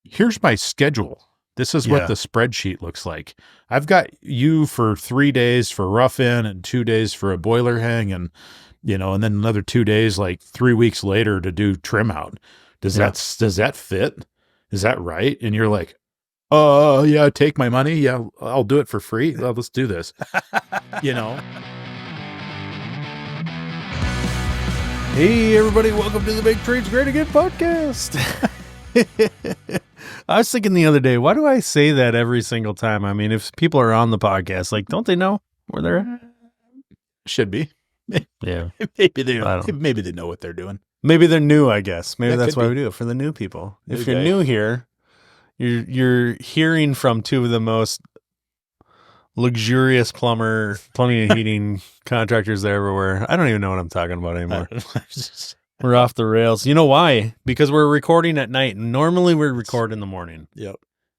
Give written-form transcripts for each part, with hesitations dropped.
here's my schedule. This is what the spreadsheet looks like. I've got you for 3 days for rough in and 2 days for a boiler hang and, and then another 2 days, like 3 weeks later to do trim out. Does that fit? Is that right? And you're like, yeah, take my money. Yeah, I'll do it for free. Well, let's do this. Hey, everybody. Welcome to the Make Trades Great Again podcast. I was thinking the other day, why do I say that every single time? I mean, if people are on the podcast, like, don't they know where they're at? Should be. Yeah. Maybe they know what they're doing. Maybe they're new, I guess. Maybe that's why we do it, for the new people. If you're new here, you're hearing from two of the most luxurious plumbing and heating contractors there ever were. I don't even know what I'm talking about anymore. We're off the rails. You know why? Because we're recording at night. Normally we record in the morning. Yep.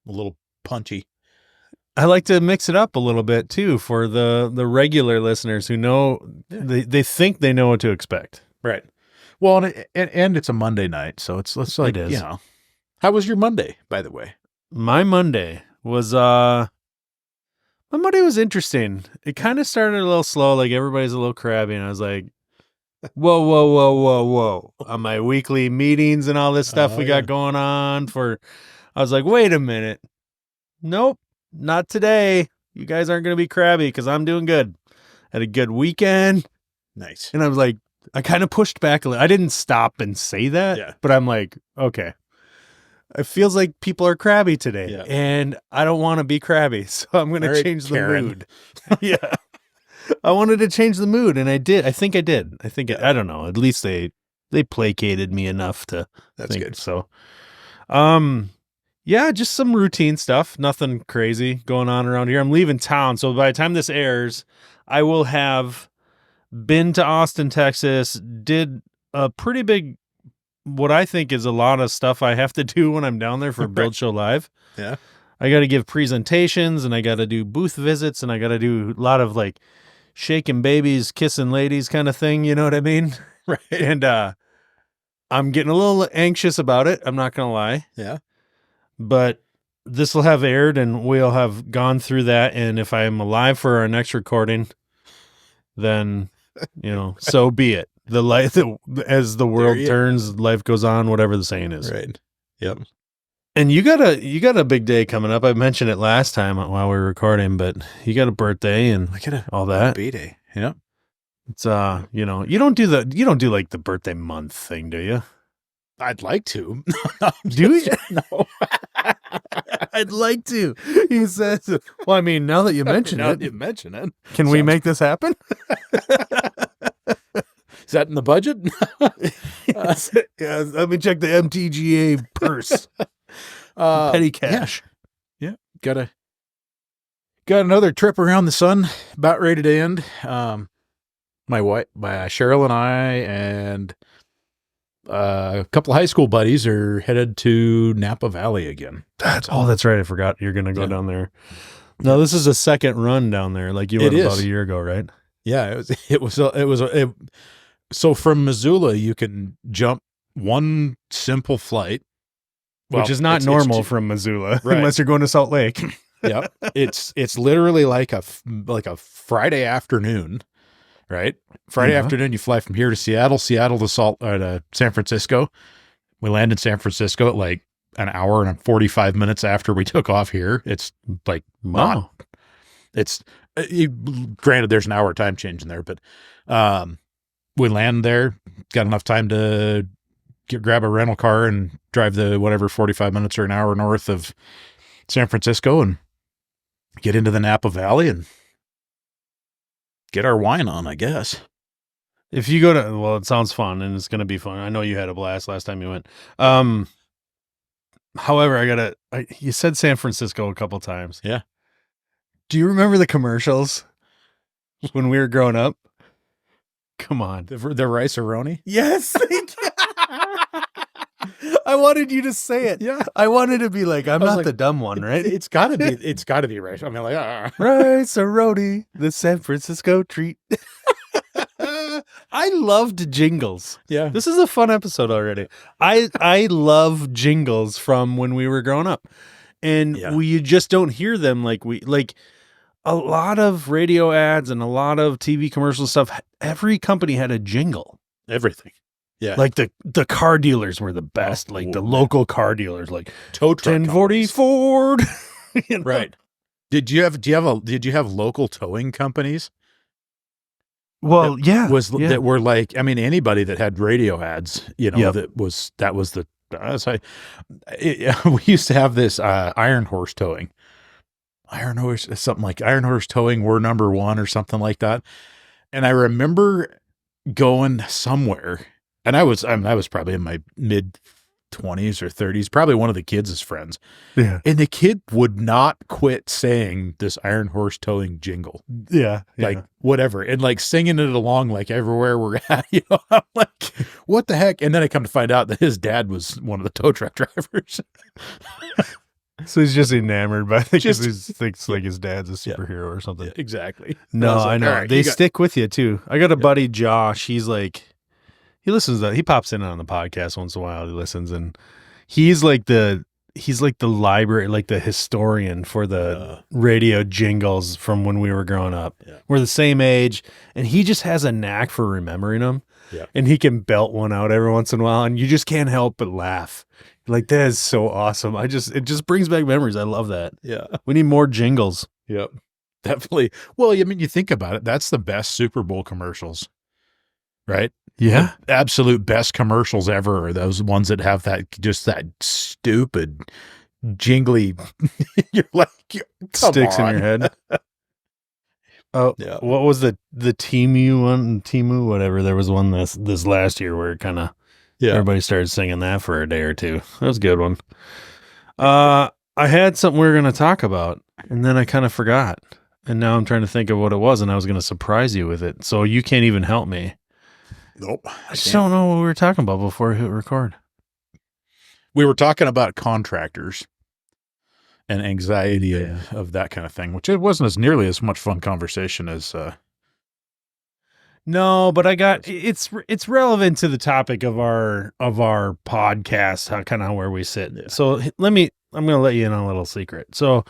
A little punchy. I like to mix it up a little bit too for the regular listeners who know they think they know what to expect. Right. Well, and it's a Monday night, so it's like, it is. How was your Monday, by the way? My Monday was interesting. It kind of started a little slow, like everybody's a little crabby, and I was like, whoa. On my weekly meetings and all this stuff we got going on I was like, wait a minute. Nope, not today. You guys aren't going to be crabby because I'm doing good. Had a good weekend. Nice. And I was like, I kind of pushed back a little. I didn't stop and say that, but I'm like, okay. It feels like people are crabby today, and I don't want to be crabby, so I'm going to change the mood. Yeah. I wanted to change the mood, and I did. I think I did. I don't know. At least they placated me enough to That's think. Good. So, just some routine stuff. Nothing crazy going on around here. I'm leaving town, so by the time this airs, I will have been to Austin, Texas, did a pretty big, what I think is a lot of stuff I have to do when I'm down there for Build Show Live. Yeah. I got to give presentations, and I got to do booth visits, and I got to do a lot of like shaking babies, kissing ladies kind of thing. You know what I mean? Right. And I'm getting a little anxious about it. I'm not going to lie. Yeah. But this will have aired, and we'll have gone through that. And if I'm alive for our next recording, then, so be it. The life, as the world turns, life goes on, whatever the saying is. Right. Yep. And you got a big day coming up. I mentioned it last time while we were recording, but you got a birthday and all that. B-day. Yeah. It's you don't do like the birthday month thing, do you? I'd like to. Do you? No. I'd like to. He says. Well, I mean, now that you mention it, can we make this happen? Is that in the budget? Yeah, let me check the MTGA purse. Petty cash. Yeah. Got another trip around the sun about ready to end. My wife, Cheryl and I, and a couple of high school buddies are headed to Napa Valley again. That's right. I forgot you're going to go down there. No, this is a second run down there, like you went about a year ago, right? Yeah, so from Missoula, you can jump one simple flight, which is not normal from Missoula, right, unless you're going to Salt Lake. Yeah, it's literally like a Friday afternoon, right? Friday afternoon, you fly from here to Seattle to San Francisco. We land in San Francisco at like an hour and 45 minutes after we took off here. It's like granted, there's an hour time change in there, but we land there, got enough time to grab a rental car and drive the 45 minutes or an hour north of San Francisco and get into the Napa Valley and get our wine on, I guess. If you go to, it sounds fun and it's going to be fun. I know you had a blast last time you went. However, you said San Francisco a couple times. Yeah. Do you remember the commercials when we were growing up? Come on. The rice-a-roni? Yes. I wanted you to say it. Yeah. I wanted to be like, I'm not the dumb one, right? It's gotta be rice. I mean, like, rice-a-roni, the San Francisco treat. I loved jingles. Yeah. This is a fun episode already. I love jingles from when we were growing up. And you just don't hear them like a lot of radio ads and a lot of TV commercial stuff. Every company had a jingle. Everything. Yeah. Like the car dealers were the best. The local car dealers, like tow truck 1040 Ford. Right. Did you have local towing companies? Well, that were like, I mean, anybody that had radio ads, we used to have this Iron Horse Towing. Something like Iron Horse Towing, we're number one or something like that. And I remember going somewhere, and I was probably in my mid 20s or 30s, probably one of the kids' friends. Yeah. And the kid would not quit saying this Iron Horse Towing jingle. Yeah. Like whatever. And like singing it along like everywhere we're at. I'm like, what the heck? And then I come to find out that his dad was one of the tow truck drivers. So he's just enamored by it because he thinks like his dad's a superhero or something. Yeah, exactly. No, I know. Right, they stick with you too. I got a buddy, Josh. He's like, he listens he pops in on the podcast once in a while. He listens, and he's like the library, like the historian for the radio jingles from when we were growing up. Yeah. We're the same age, and he just has a knack for remembering them. Yeah. And he can belt one out every once in a while, and you just can't help but laugh. Like, that is so awesome. It just brings back memories. I love that. Yeah. We need more jingles. Yep. Definitely. Well, I mean, you think about it, that's the best Super Bowl commercials, right? Yeah. The absolute best commercials ever are those ones that have that stupid jingly, you're like, sticks in your head. Oh, yeah. What was the Temu one? Temu, whatever. There was one this last year where it kind of, everybody started singing that for a day or two. That was a good one. I had something we were going to talk about, and then I kind of forgot. And now I'm trying to think of what it was, and I was going to surprise you with it. So you can't even help me. Nope. I just don't know what we were talking about before we hit record. We were talking about contractors and anxiety of that kind of thing, which it wasn't nearly as much fun conversation as. No, but it's relevant to the topic of our podcast, kind of where we sit. Yeah. So I'm going to let you in on a little secret. So a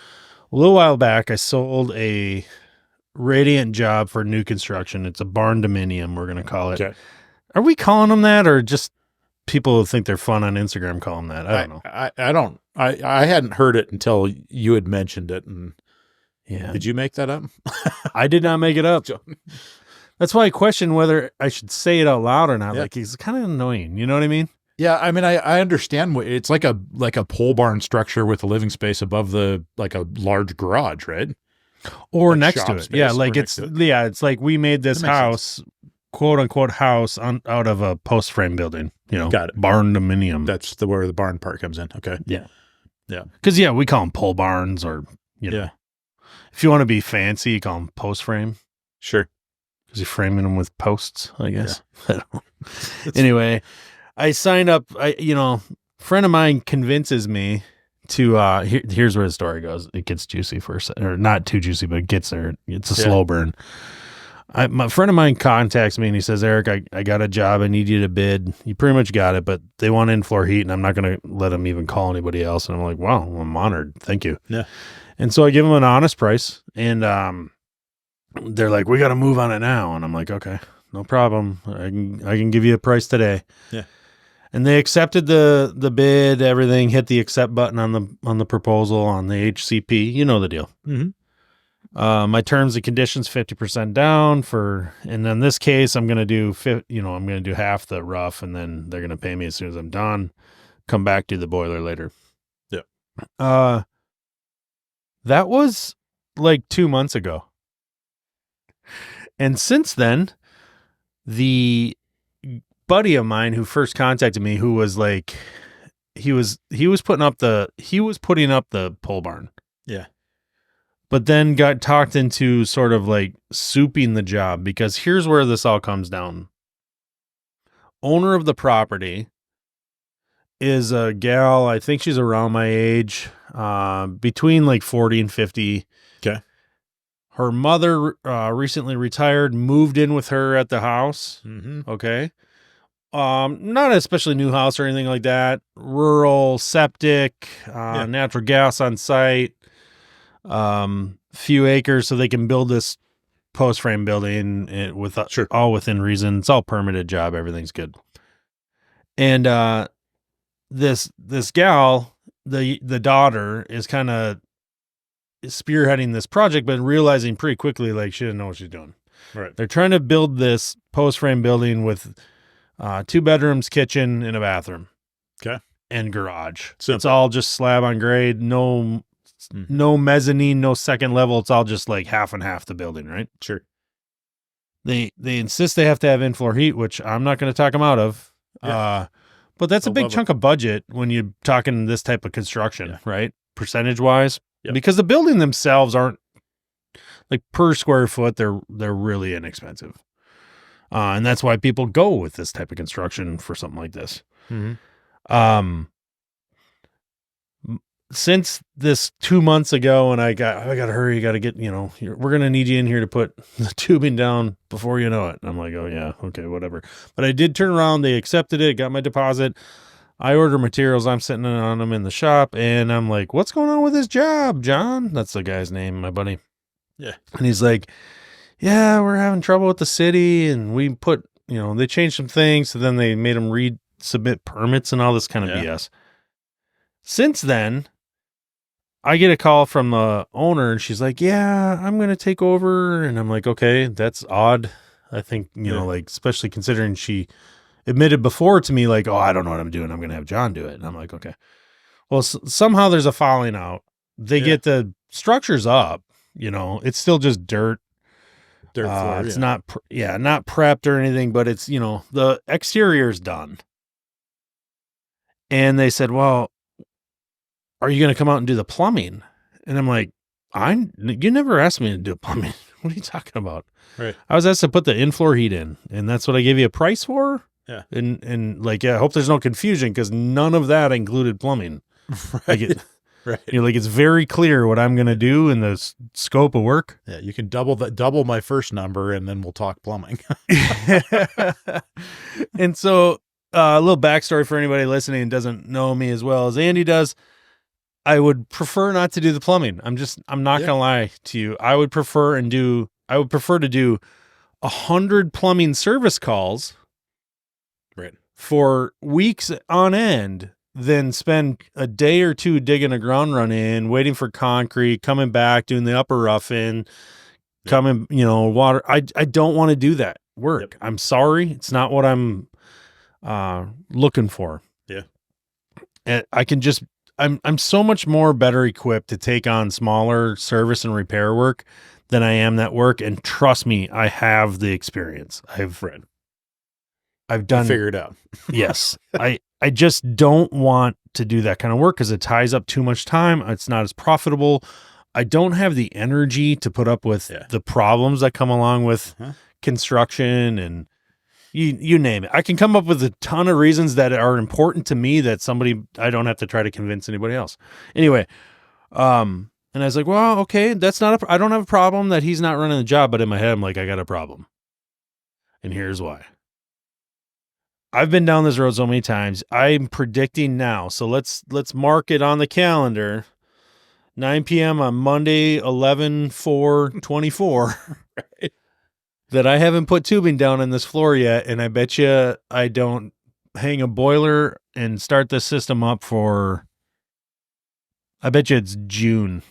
little while back, I sold a radiant job for new construction. It's a barn dominium, we're going to call it. Okay. Are we calling them that, or just people who think they're fun on Instagram call them that? I don't know. I hadn't heard it until you had mentioned it. And yeah, did you make that up? I did not make it up. That's why I question whether I should say it out loud or not. Yeah. Like, it's kind of annoying. You know what I mean? Yeah, I mean, I understand. It's like a pole barn structure with a living space above like a large garage, right? Or like next to it. Yeah, like it's like we made this house, quote unquote house, out of a post frame building. Got it. Barn dominium. That's where the barn part comes in. Okay. Yeah. Yeah. Because we call them pole barns, or if you want to be fancy, you call them post frame. Sure. Because you're framing them with posts, I guess. Yeah. Anyway, I signed up. A friend of mine convinces me to. Here's where the story goes. It gets juicy for a second, or not too juicy, but it gets there. It's a slow burn. My friend of mine contacts me and he says, "Eric, I got a job. I need you to bid. You pretty much got it, but they want in-floor heat, and I'm not going to let them even call anybody else." And I'm like, "Wow, I'm honored. Thank you." Yeah. And so I give them an honest price, and they're like, "We got to move on it now." And I'm like, "Okay, no problem. I can give you a price today." Yeah. And they accepted the bid, everything, hit the accept button on the proposal on the HCP. You know the deal. Mm-hmm. My terms and conditions, 50% down and in this case, I'm going to do, I'm going to do half the rough, and then they're going to pay me as soon as I'm done. Come back to the boiler later. Yeah. That was like 2 months ago. And since then, the buddy of mine who first contacted me, who was like, he was putting up the pole barn. Yeah. But then got talked into sort of like souping the job, because here's where this all comes down. Owner of the property is a gal, I think she's around my age, between like 40 and 50. Okay. Her mother recently retired, moved in with her at the house. Mm-hmm. Okay. Not especially new house or anything like that. Rural, septic, natural gas on site, few acres, so they can build this post frame building with all within reason. It's all permitted job. Everything's good. And this gal, the daughter, is kind of spearheading this project, but realizing pretty quickly like she didn't know what she's doing. Right. They're trying to build this post frame building with 2 bedrooms, kitchen, and a bathroom. Okay. And garage. Simple. It's all just slab on grade. No mezzanine, no second level. It's all just like half and half the building, right? Sure. They insist they have to have in-floor heat, which I'm not going to talk them out of. Yeah. But that's a big chunk of budget when you're talking this type of construction, right? Percentage-wise. Yep. Because the building themselves aren't, like, per square foot, they're really inexpensive. And that's why people go with this type of construction for something like this. Mm-hmm. Since this 2 months ago, and I got to hurry, you got to get, we're going to need you in here to put the tubing down before you know it. And I'm like, oh yeah, okay, whatever. But I did turn around. They accepted it, got my deposit. I order materials. I'm sitting on them in the shop, and I'm like, what's going on with this job, John? That's the guy's name, my buddy. Yeah. And he's like, yeah, we're having trouble with the city, and we put, they changed some things, so then they made them resubmit permits and all this kind of BS. Since then, I get a call from the owner, and she's like, yeah, I'm going to take over. And I'm like, okay, that's odd. I think, like, especially considering she admitted before to me, like, oh, I don't know what I'm doing. I'm going to have John do it. And I'm like, okay. Well, somehow there's a falling out. They get the structures up, it's still just dirt. Floor, it's not prepped or anything, but it's, the exterior's done. And they said, well, are you going to come out and do the plumbing? And I'm like, you never asked me to do plumbing. What are you talking about? Right. I was asked to put the in-floor heat in, and that's what I gave you a price for. Yeah. And like, I hope there's no confusion, because none of that included plumbing. Right. Right. Like, it's very clear what I'm going to do in the scope of work. Yeah. You can double my first number, and then we'll talk plumbing. And so a little backstory for anybody listening and doesn't know me as well as Andy does. I would prefer not to do the plumbing. I'm not going to lie to you. I would prefer to do 100 plumbing service calls, right, for weeks on end, than spend a day or two digging a ground run in, waiting for concrete, coming back, doing the upper roughing, coming, water. I don't want to do that work. Yep. I'm sorry. It's not what I'm looking for. Yeah. And I can just, I'm so much more better equipped to take on smaller service and repair work than I am that work. And trust me, I have the experience. I've done, figured out. Yes. I just don't want to do that kind of work because it ties up too much time. It's not as profitable. I don't have the energy to put up with the problems that come along with construction, and you name it. I can come up with a ton of reasons that are important to me that I don't have to try to convince anybody else. Anyway, and I was like, well, okay, I don't have a problem that he's not running the job, but in my head, I'm like, I got a problem. And here's why. I've been down this road so many times. I'm predicting now. So let's mark it on the calendar. 9 p.m. on Monday, 11/4/24. Right. That I haven't put tubing down in this floor yet, and I bet you I don't hang a boiler and start the system up for, I bet you it's June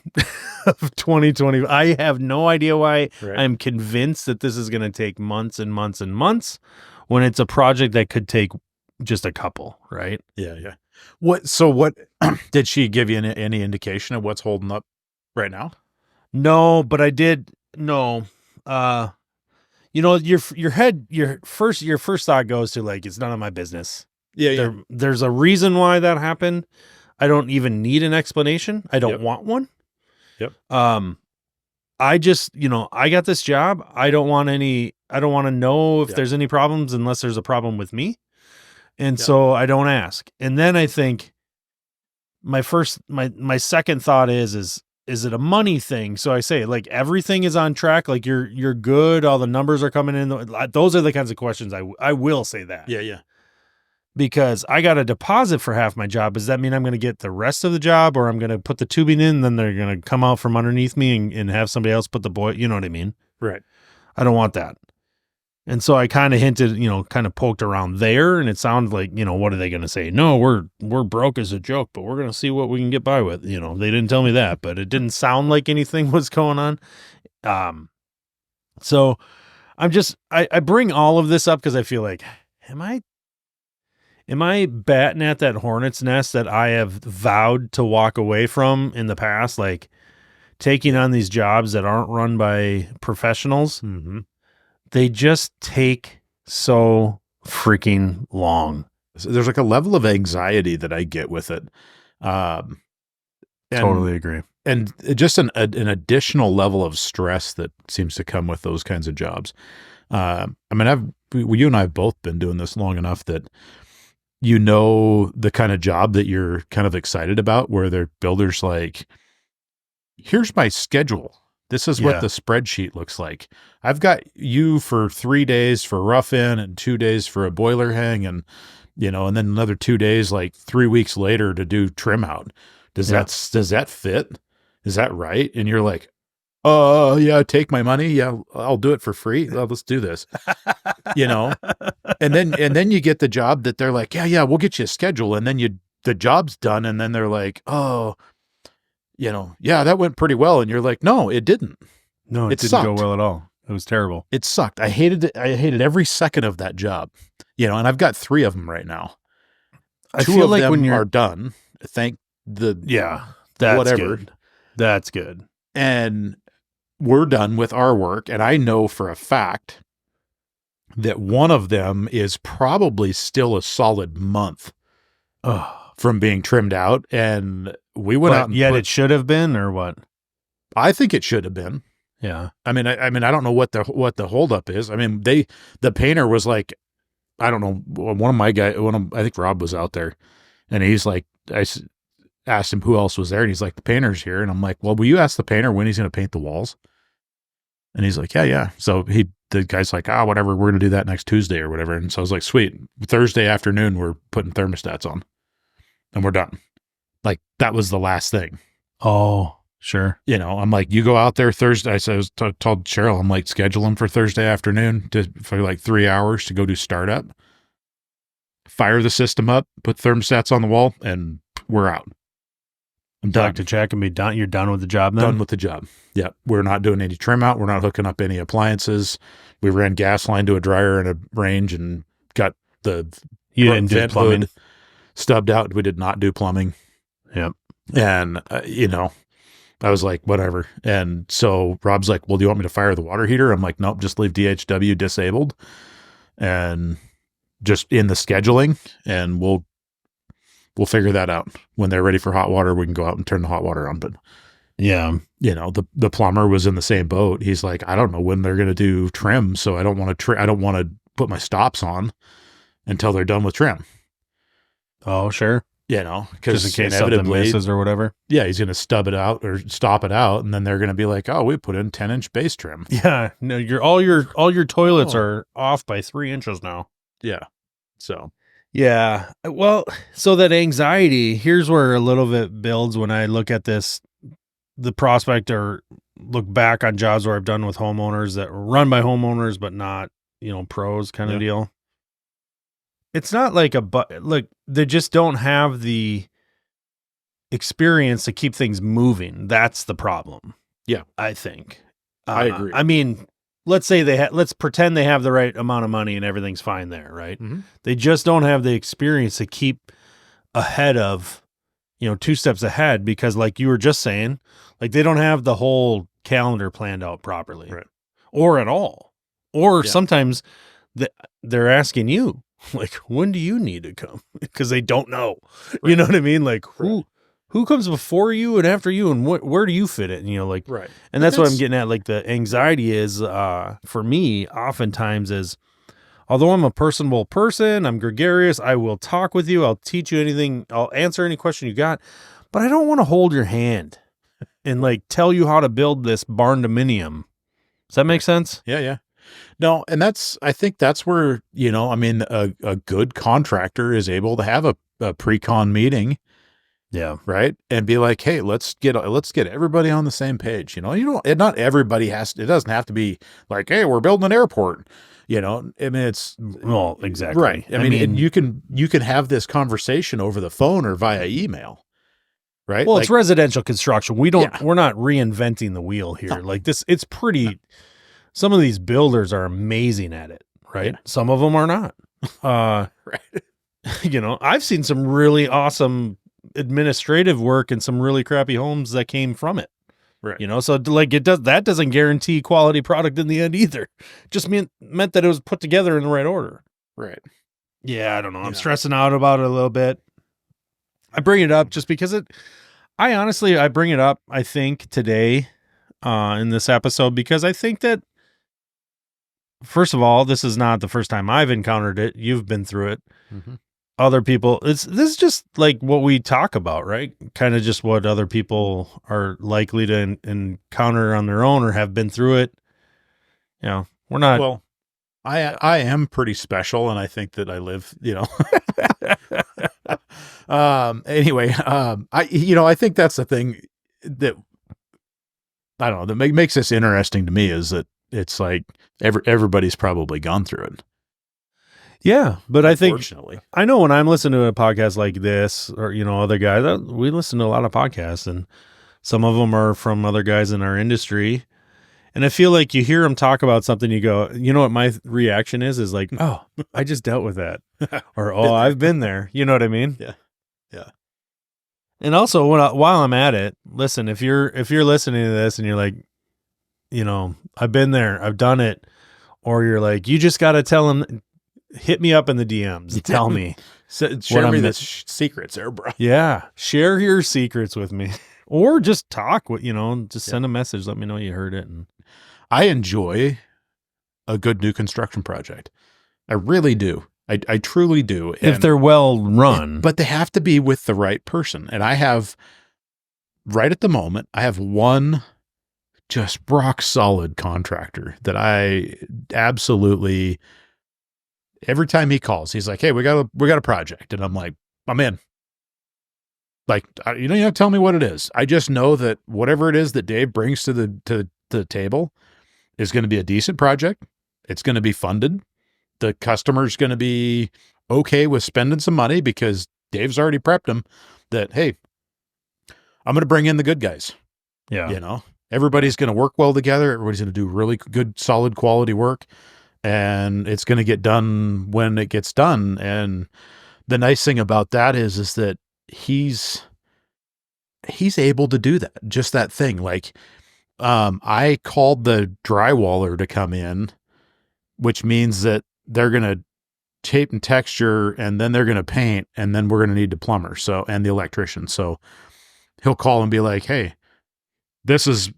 of 2020. I have no idea why. Right. I'm convinced that this is going to take months and months and months when it's a project that could take just a couple, right? Yeah. What did she give you any indication of what's holding up right now? No, but I did. No. Your first thought goes to, like, it's none of my business. Yeah. There's a reason why that happened. I don't even need an explanation. I don't want one. Yep. I just, I got this job. I don't want to know if there's any problems unless there's a problem with me. And so I don't ask. And then I think my second thought is Is it a money thing? So I say, like, everything is on track. Like you're good. All the numbers are coming in. Those are the kinds of questions I will say that. Yeah. Because I got a deposit for half my job. Does that mean I'm going to get the rest of the job, or I'm going to put the tubing in, then they're going to come out from underneath me and have somebody else put the boy, you know what I mean? Right. I don't want that. And so I kind of hinted, kind of poked around there, and it sounded like, what are they going to say? No, we're broke as a joke, but we're going to see what we can get by with. They didn't tell me that, but it didn't sound like anything was going on. So I bring all of this up because I feel like, am I batting at that hornet's nest that I have vowed to walk away from in the past? Like taking on these jobs that aren't run by professionals. Mm-hmm. They just take so freaking long. So there's like a level of anxiety that I get with it. Totally agree. And just an additional level of stress that seems to come with those kinds of jobs. I mean, you and I have both been doing this long enough that the kind of job that you're kind of excited about, where their builders like, here's my schedule. This is what the spreadsheet looks like. I've got you for 3 days for rough in and 2 days for a boiler hang and then another 2 days, like 3 weeks later to do trim out. Does that fit? Is that right? And you're like, yeah, take my money. Yeah, I'll do it for free. Well, let's do this. And then you get the job that they're like, yeah, we'll get you a schedule. And then the job's done. And then they're like, oh, yeah, that went pretty well. And you're like, no, it didn't. No, it didn't go well at all. It was terrible. It sucked. I hated it. I hated every second of that job, and I've got 3 of them right now. I 2 feel of like them when you're are done. Thank the, that's whatever. Good. That's good. And we're done with our work. And I know for a fact that one of them is probably still a solid month from being trimmed out. And we went out and it should have been, or what? I think it should have been. Yeah. I mean, I don't know what the holdup is. I mean, the painter was like, I don't know, I think Rob was out there, and he's like, I asked him who else was there, and he's like, the painter's here. And I'm like, well, will you ask the painter when he's going to paint the walls? And he's like, yeah. So the guy's like, whatever, we're going to do that next Tuesday or whatever. And so I was like, sweet. Thursday afternoon, we're putting thermostats on and we're done. Like that was the last thing. Oh, sure. I'm like, you go out there Thursday. I told Cheryl, I'm like, schedule them for Thursday afternoon for like 3 hours to go do startup, fire the system up, put thermostats on the wall, and we're out. I'm done. Talk to check and be done. You're done with the job then? Done with the job. Yeah. We're not doing any trim out. We're not hooking up any appliances. We ran gas line to a dryer and a range and got the you didn't do plumbing stubbed out. We did not do plumbing. Yep. And, I was like, whatever. And so Rob's like, well, do you want me to fire the water heater? I'm like, nope, just leave DHW disabled and just in the scheduling, and we'll figure that out. When they're ready for hot water, we can go out and turn the hot water on. But yeah, the plumber was in the same boat. He's like, I don't know when they're going to do trim. So I don't want to put my stops on until they're done with trim. Oh, sure. Because in case something misses or whatever. Yeah, he's going to stub it out or stop it out, and then they're going to be like, "Oh, we put in 10-inch base trim." Yeah, no, all your toilets are off by 3 inches now. Yeah, so yeah. Well, so that anxiety, here's where a little bit builds when I look at this, the prospect or look back on jobs where I've done with homeowners that were run by homeowners but not pros kind of deal. It's not like they just don't have the experience to keep things moving. That's the problem. Yeah, I think. I agree. I mean, let's say let's pretend they have the right amount of money and everything's fine there, right? Mm-hmm. They just don't have the experience to keep ahead of, 2 steps ahead, because like you were just saying, like they don't have the whole calendar planned out properly, right? Or at all. Or sometimes they're asking you, like, when do you need to come? Because they don't know. Right. You know what I mean? Like, who comes before you and after you, and where do you fit it? And like, right. And that's what I'm getting at. Like, the anxiety is, for me, oftentimes is, although I'm a personable person, I'm gregarious, I will talk with you, I'll teach you anything, I'll answer any question you got, but I don't want to hold your hand. and like tell you how to build this barn dominium. Does that make sense? Yeah. No, and I think that's where, I mean, a good contractor is able to have a pre-con meeting. Yeah. Right. And be like, hey, let's get everybody on the same page. Not everybody it doesn't have to be like, hey, we're building an airport. I mean, it's exactly right. I mean, you can have this conversation over the phone or via email. Right. Well, it's residential construction. We're not reinventing the wheel here. No. Like this, it's pretty, some of these builders are amazing at it. Right. Yeah. Some of them are not. Right. I've seen some really awesome administrative work and some really crappy homes that came from it. Right. So like that doesn't guarantee quality product in the end either. Just meant that it was put together in the right order. Right. Yeah, I don't know. I'm stressing out about it a little bit. I bring it up just because I bring it up, I think, today in this episode, because I think that, first of all, this is not the first time I've encountered it. You've been through it. Mm-hmm. Other people, this is just like what we talk about, right? Kind of just what other people are likely to encounter on their own or have been through it. We're not. Well, I am pretty special, and I think that I live, anyway, I think that's the thing that, I don't know, that makes this interesting to me, is that it's like everybody's probably gone through it. Yeah, but I think, I know when I'm listening to a podcast like this, or, other guys, we listen to a lot of podcasts, and some of them are from other guys in our industry. And I feel like you hear them talk about something, you go, what my reaction is like, oh, I just dealt with that. Or, oh, I've been there. You know what I mean? Yeah. Yeah. And also, while I'm at it, listen, if you're listening to this and you're like, I've been there, I've done it, or you're like, you just got to tell them, hit me up in the DMs. Tell me. Share me the secrets there, bro. Yeah. Share your secrets with me. Or just talk with, send a message. Let me know you heard it. And I enjoy a good new construction project. I really do. I truly do. If they're well run. But they have to be with the right person. And right at the moment, I have one just rock solid contractor that I absolutely, every time he calls, he's like, hey, we got a project. And I'm like, I'm in. Like, you don't have to tell me what it is. I just know that whatever it is that Dave brings to the table is going to be a decent project. It's going to be funded. The customer's going to be okay with spending some money because Dave's already prepped them that, hey, I'm going to bring in the good guys. Yeah. Everybody's going to work well together. Everybody's going to do really good, solid quality work. And it's going to get done when it gets done. And the nice thing about that is that he's able to do that. Just that thing. Like, I called the drywaller to come in, which means that they're going to tape and texture, and then they're going to paint, and then we're going to need the plumber. And the electrician. So he'll call and be like, hey, this is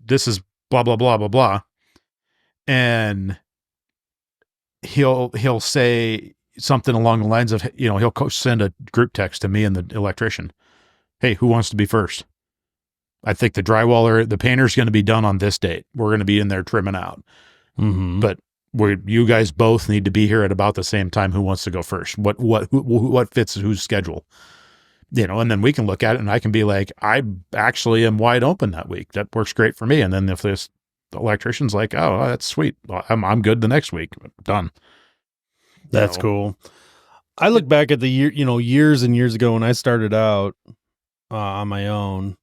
blah, blah, blah, blah, blah. And he'll say something along the lines of, he'll send a group text to me and the electrician. Hey, who wants to be first? I think the drywaller, the painter's going to be done on this date. We're going to be in there trimming out. Mm-hmm. But you guys both need to be here at about the same time. Who wants to go first? What fits whose schedule? And then we can look at it, and I can be like, I actually am wide open that week. That works great for me. And then if the electrician's like, oh, that's sweet, I'm good the next week. Done. That's cool. I look back at the years and years ago when I started out on my own,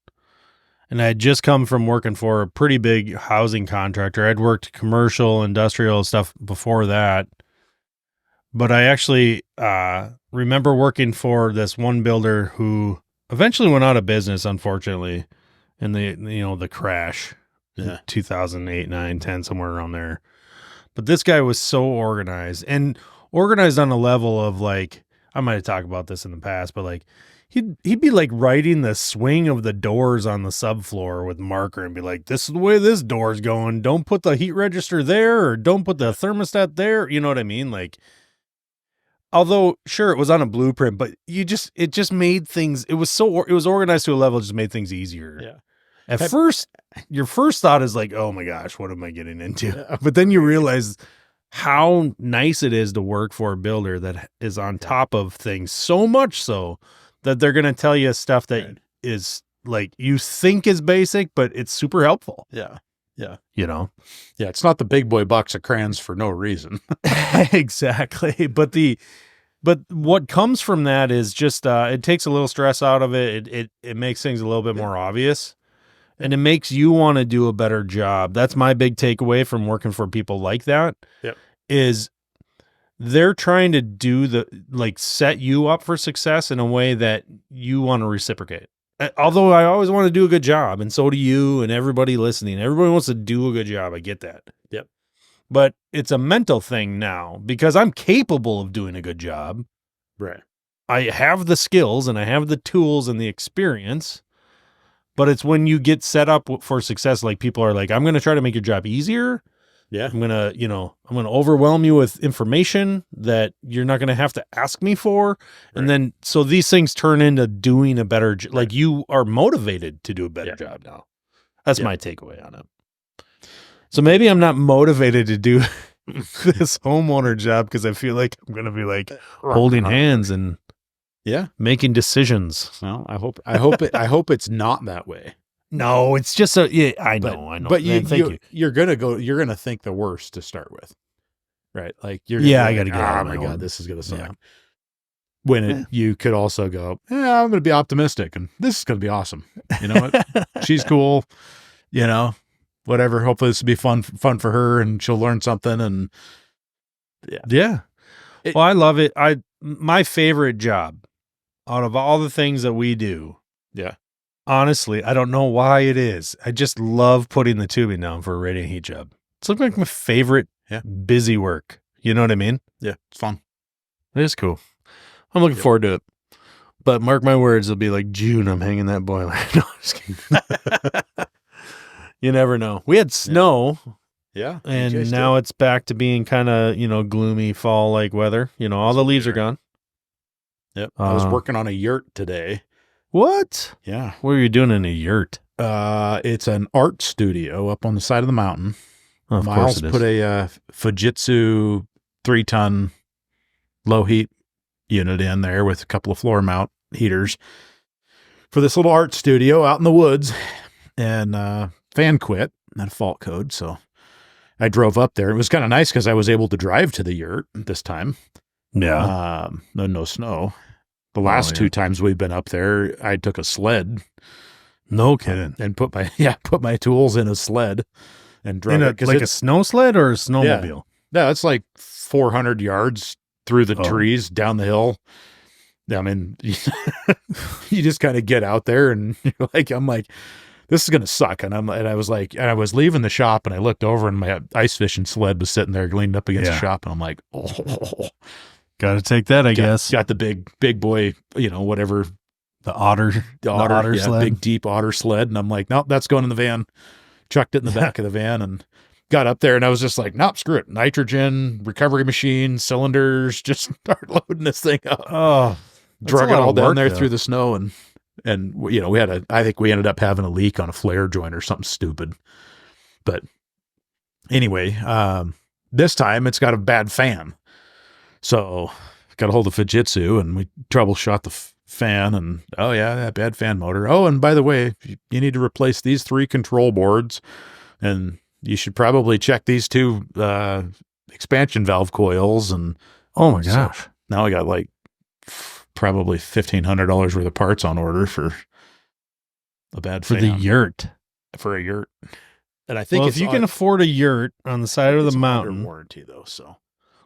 and I had just come from working for a pretty big housing contractor. I'd worked commercial, industrial stuff before that. But I actually remember working for this one builder who eventually went out of business, unfortunately, in the crash in 2008, 9, 10, somewhere around there. But this guy was so organized, and organized on a level of like, I might have talked about this in the past, but like he'd be like writing the swing of the doors on the subfloor with marker and be like, this is the way this door's going. Don't put the heat register there, or don't put the thermostat there. You know what I mean? Like, although sure, it was on a blueprint, but it just made things, it was organized to a level, just made things easier. Yeah. At first, your first thought is like, oh my gosh, what am I getting into? But then you realize how nice it is to work for a builder that is on top of things, so much so that they're going to tell you stuff that is like you think is basic, but it's super helpful. Yeah. Yeah. Yeah, it's not the big boy box of crayons for no reason. Exactly. But what comes from that is just it takes a little stress out of it. It makes things a little bit more obvious, and it makes you want to do a better job. That's my big takeaway from working for people like that. Yep. Is they're trying to do set you up for success in a way that you want to reciprocate. Although I always want to do a good job, and so do you and everybody listening. Everybody wants to do a good job. I get that. Yep. But it's a mental thing now because I'm capable of doing a good job. Right. I have the skills and I have the tools and the experience, but it's when you get set up for success, like people are like, I'm going to try to make your job easier. Yeah. I'm going to overwhelm you with information that you're not going to have to ask me for. Right. And then, so these things turn into doing a better, like you are motivated to do a better job now. That's my takeaway on it. So maybe I'm not motivated to do this homeowner job because I feel like I'm going to be like holding hands and making decisions. Well, I hope it's not that way. No, it's just I know. But you're gonna think the worst to start with, right? Like I gotta get. Oh my God, this is gonna suck. Yeah. When you could also go, I'm gonna be optimistic, and this is gonna be awesome. You know what? She's cool. You know, whatever. Hopefully, this will be fun for her, and she'll learn something. And well, I love it. My favorite job out of all the things that we do. Yeah. Honestly, I don't know why it is. I just love putting the tubing down for a radiant heat job. It's like my favorite busy work. You know what I mean? Yeah, it's fun. It is cool. I'm looking forward to it. But mark my words, it'll be like June, I'm hanging that boiler. No, I'm just kidding. You never know. We had snow. Yeah. And now it's back to being kind of, gloomy fall-like weather. All the leaves are gone. Yep. I was working on a yurt today. What? Yeah. What are you doing in a yurt? It's an art studio up on the side of the mountain. Oh, of Miles course it is. put a Fujitsu 3-ton low heat unit in there with a couple of floor mount heaters for this little art studio out in the woods. And fan quit, not a fault code. So I drove up there. It was kind of nice because I was able to drive to the yurt this time. Yeah. No snow. The last 2 times we've been up there, I took a sled. No kidding. And put my tools in a sled and drove it. Like a snow sled or a snowmobile? Yeah, it's like 400 yards through the trees down the hill. I mean, you just kind of get out there and you're like, I'm like, this is going to suck. And I was leaving the shop and I looked over and my ice fishing sled was sitting there leaned up against the shop. And I'm like, oh. Got to take that, I guess. Got the big boy, whatever. The otter sled. Big deep otter sled. And I'm like, nope, that's going in the van. Chucked it in the back of the van and got up there and I was just like, nope, screw it. Nitrogen, recovery machine, cylinders, just start loading this thing up. Oh, drug it all down there through the snow and I think we ended up having a leak on a flare joint or something stupid. But anyway, this time it's got a bad fan. So got a hold of Fujitsu and we troubleshot the fan and, that bad fan motor. Oh, and by the way, you need to replace these 3 control boards and you should probably check these 2 expansion valve coils. And oh my gosh, so now I got like probably $1,500 worth of parts on order for a bad fan. For the yurt. For a yurt. And I think if you can afford a yurt on the side of the mountain. Under warranty though, so.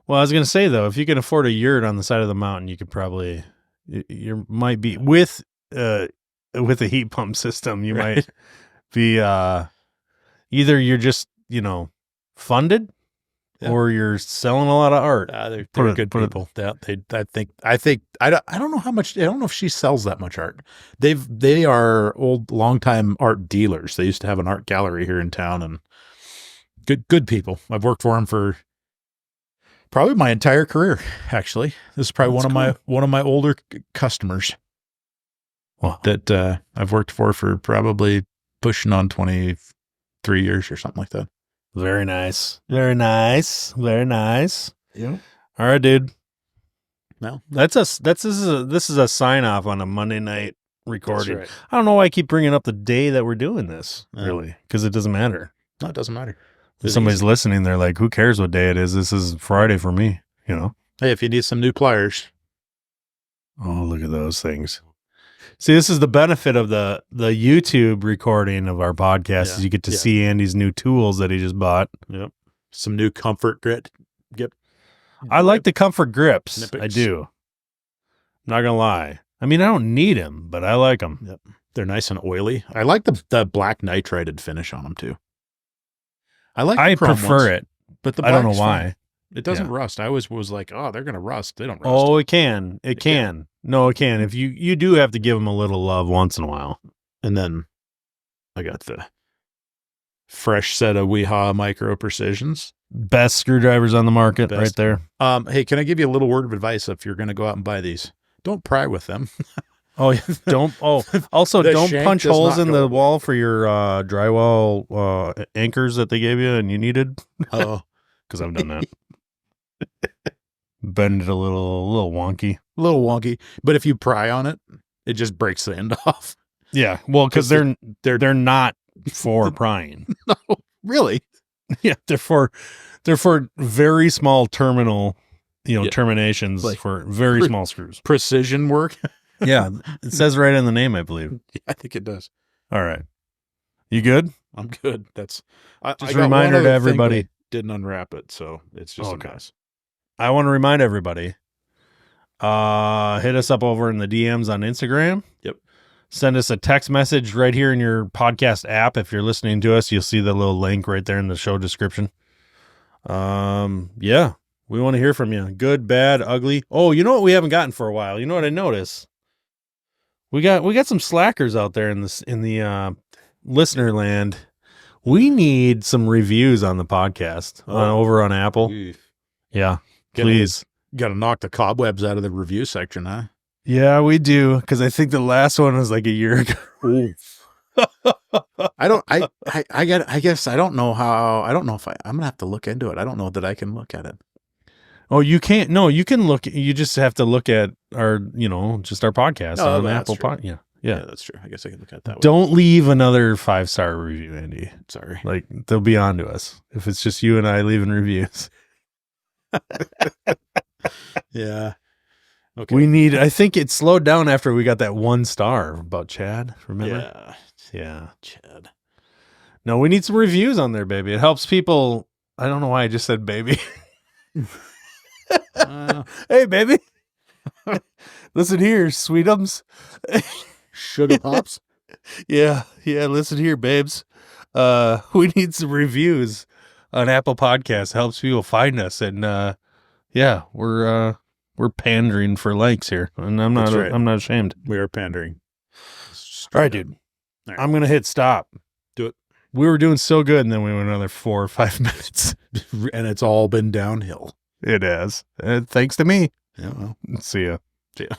Well, I was going to say, though, if you can afford a yurt on the side of the mountain, you could probably, you might be, with a heat pump system, you might be, either you're just, funded or you're selling a lot of art. They're good people. I don't know how much, I don't know if she sells that much art. They are longtime art dealers. They used to have an art gallery here in town and good people. I've worked for them for probably my entire career, actually. This is probably one of my older customers that I've worked for probably pushing on 23 years or something like that. Very nice. Very nice. Very nice. Yeah. All right, dude. No, this is a sign off on a Monday night recording. That's right. I don't know why I keep bringing up the day that we're doing this, really, because it doesn't matter. No, it doesn't matter. If somebody's listening, they're like, who cares what day it is? This is Friday for me, you know? Hey, if you need some new pliers. Oh, look at those things. See, this is the benefit of the YouTube recording of our podcast is you get to see Andy's new tools that he just bought. Yep. Some new comfort grip. I like the comfort grips. I do. Not going to lie. I mean, I don't need them, but I like them. Yep. They're nice and oily. I like the black nitrided finish on them too. I prefer it, but I don't know why. It doesn't rust. I always was like, oh, they're going to rust. They don't rust. Oh, it can. It can. No, it can. If you do have to give them a little love once in a while. And then I got the fresh set of Weehaw Micro Precisions. Best screwdrivers on the market right there. Hey, can I give you a little word of advice if you're going to go out and buy these? Don't pry with them. Oh, yeah. Also don't punch holes in the wall for your drywall anchors that they gave you and you needed. Oh, because I've done that. Bend it a little wonky. A little wonky. But if you pry on it, it just breaks the end off. Yeah. Well, because they're not for prying. No, really? Yeah, they're for very small terminal, terminations, like for very small screws. Precision work. Yeah, it says right in the name, I believe. Yeah, I think it does. All right, you good? I'm good. That's just a reminder to everybody. Didn't unwrap it, so it's just a mess. I want to remind everybody. Hit us up over in the DMs on Instagram. Yep. Send us a text message right here in your podcast app. If you're listening to us, you'll see the little link right there in the show description. Yeah, we want to hear from you. Good, bad, ugly. Oh, you know what we haven't gotten for a while? You know what I noticed? We got some slackers out there in the listener land. We need some reviews on the podcast over on Apple. Yeah, please. Got to knock the cobwebs out of the review section, huh? Yeah, we do, because I think the last one was like a year ago. I guess I don't know how. I don't know if I'm gonna have to look into it. I don't know that I can look at it. Oh, you can't. No, you can look. You just have to look at our, just our podcast on Apple Podcast. Yeah, that's true. I guess I can look at that. Don't leave another 5-star review, Andy. Sorry. Like they'll be on to us if it's just you and I leaving reviews. Yeah. Okay. I think it slowed down after we got that 1 star about Chad. Remember? Yeah. Chad. No, we need some reviews on there, baby. It helps people. I don't know why I just said baby. Hey, baby. Listen here, sweetums. Sugar pops. Yeah. Listen here, babes. We need some reviews on Apple Podcasts. Helps people find us, and we're pandering for likes here, and I'm not ashamed. We are pandering. All right, dude. All right. I'm gonna hit stop. Do it. We were doing so good, and then we went another 4 or 5 minutes, and it's all been downhill. It has. Thanks to me. Yeah. Well, see ya. See ya.